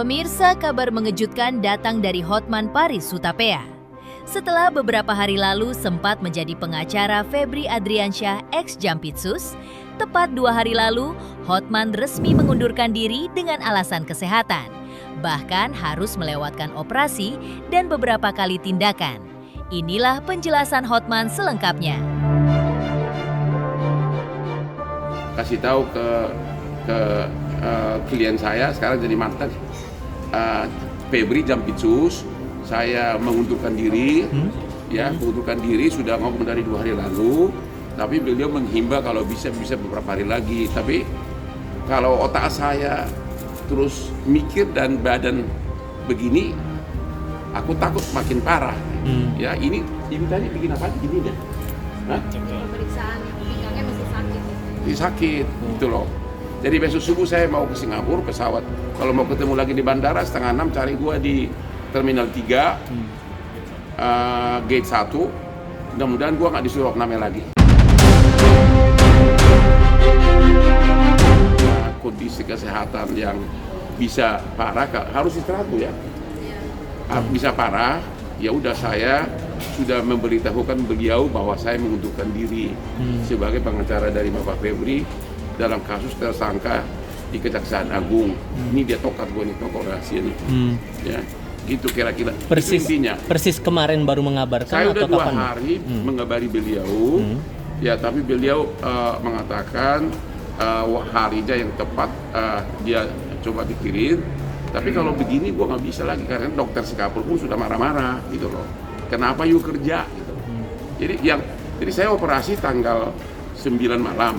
Pemirsa, kabar mengejutkan datang dari Hotman Paris Hutapea. Setelah beberapa hari lalu sempat menjadi pengacara Febri Adriansyah ex Jampitsus, tepat 2 hari lalu Hotman resmi mengundurkan diri dengan alasan kesehatan. Bahkan harus melewatkan operasi dan beberapa kali tindakan. Inilah penjelasan Hotman selengkapnya. Kasih tahu ke klien saya sekarang jadi mantan Febri Jampitsus, saya mengundurkan diri, mengundurkan diri sudah ngomong dari 2 hari lalu, tapi beliau menghimbau kalau bisa beberapa hari lagi. Tapi kalau otak saya terus mikir dan badan begini, aku takut makin parah. Ya ini tadi bikin apa? Gini deh. Pemeriksaan pinggangnya masih sakit. Sakit, gitu loh. Jadi besok subuh saya mau ke Singapura pesawat. Kalau mau ketemu lagi di bandara 5:30 cari gua di Terminal 3, Gate 1. Mudah-mudahan gua nggak disuruh namanya lagi. Kondisi kesehatan yang bisa parah harus istirahat Bu ya. Bisa parah, ya udah saya sudah memberitahukan beliau bahwa saya mengundurkan diri sebagai pengacara dari Bapak Febri dalam kasus tersangka di Kejaksaan Agung. Ini dia tokat gue nih, tokoh rahasia nih. Ya, gitu kira-kira. Persis kemarin baru mengabarkan. Saya udah atau 2 hari mengabari beliau. Ya, tapi beliau mengatakan harinya yang tepat dia coba pikirin. Tapi kalau begini gue nggak bisa lagi karena dokter Singapura pun sudah marah-marah gitu loh. Kenapa you kerja? Gitu. Jadi saya operasi tanggal 9 malam.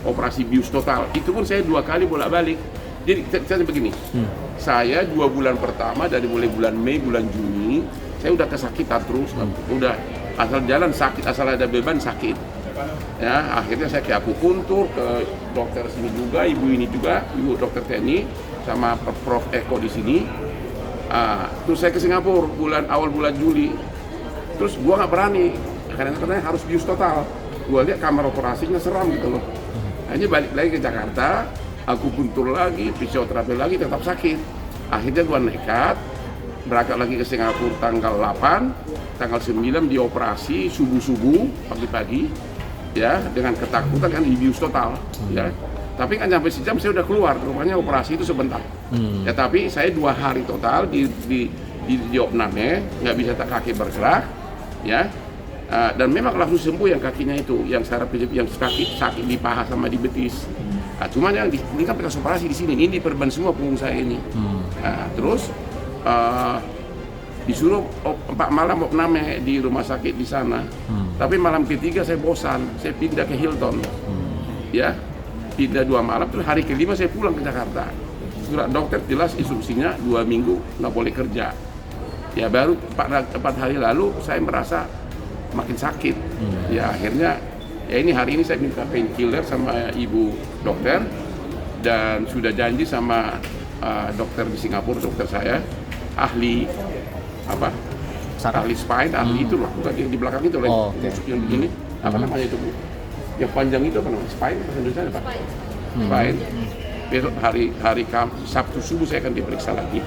Operasi bius total, itu pun saya 2 kali bolak-balik. Jadi saya begini, saya 2 bulan pertama dari mulai bulan Mei, bulan Juni, saya udah kesakitan terus, udah asal jalan sakit, asal ada beban sakit. Ya, akhirnya saya ke akupuntur, ke dokter sini juga, ibu ini juga, ibu dokter Teni, sama Prof Eko di sini. Terus saya ke Singapura awal bulan Juli. Terus gua nggak berani, karena harus bius total. Gua lihat kamar operasinya seram gitu loh. Hanya balik lagi ke Jakarta, aku puntur lagi, fisioterapi lagi, tetap sakit. Akhirnya gua nekat, berangkat lagi ke Singapura tanggal 8, tanggal 9 dioperasi subuh-subuh, pagi-pagi, ya dengan ketakutan kan ibius total, ya. Tapi kan sampai sejam saya udah keluar, rupanya operasi itu sebentar. Ya tapi saya 2 hari total di opname, nggak bisa kaki bergerak, ya. Dan memang langsung sembuh yang kakinya itu, yang saraf yang sakit di paha sama di betis. Cuman yang ini kan bekas operasi di sini, ini diperban semua punggung saya ini. Terus disuruh 4 malam opname di rumah sakit di sana. Tapi malam ketiga saya bosan, saya pindah ke Hilton. Ya, pindah 2 malam, terus hari kelima saya pulang ke Jakarta. Surat dokter jelas instruksinya 2 minggu nggak boleh kerja. Ya baru 4 hari lalu saya merasa makin sakit. Ya akhirnya ya ini hari ini saya minta painkiller sama ibu dokter dan sudah janji sama dokter di Singapura, dokter saya ahli ahli spine, ahli itu loh, bukan yang di belakang itu loh, yang begini apa namanya itu Bu? Yang panjang itu apa namanya? Spine bahasa Indonesia apa? Spine. Besok hari Sabtu subuh saya akan diperiksa lagi.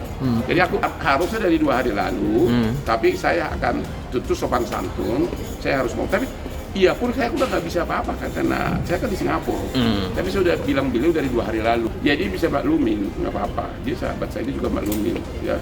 Jadi aku harusnya dari 2 hari lalu, tapi saya akan tentu sopan santun, saya harus mau. Tapi iya pun saya udah nggak bisa apa-apa kan, karena saya kan di Singapura. Tapi saya udah bilang beliau dari 2 hari lalu. Jadi bisa maklumin, nggak apa-apa. Dia sahabat saya juga maklumin, ya.